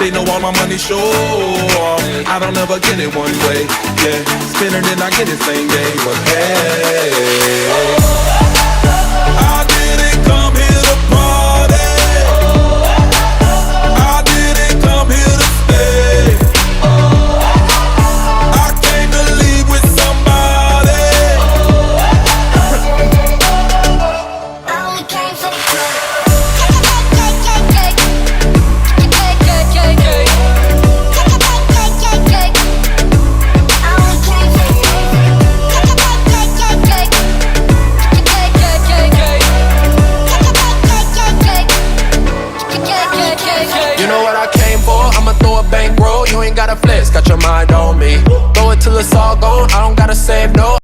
They know all my money sure. I don't ever get it one way. Yeah, spend it and I get it same day. But hey, I didn't come here to party. I didn't come here to stay. I came to leave with somebody. I only came for the club. You know what I came for? I'ma throw a bankroll. You ain't gotta flex, got your mind on me. Throw it till it's all gone. I don't gotta save no.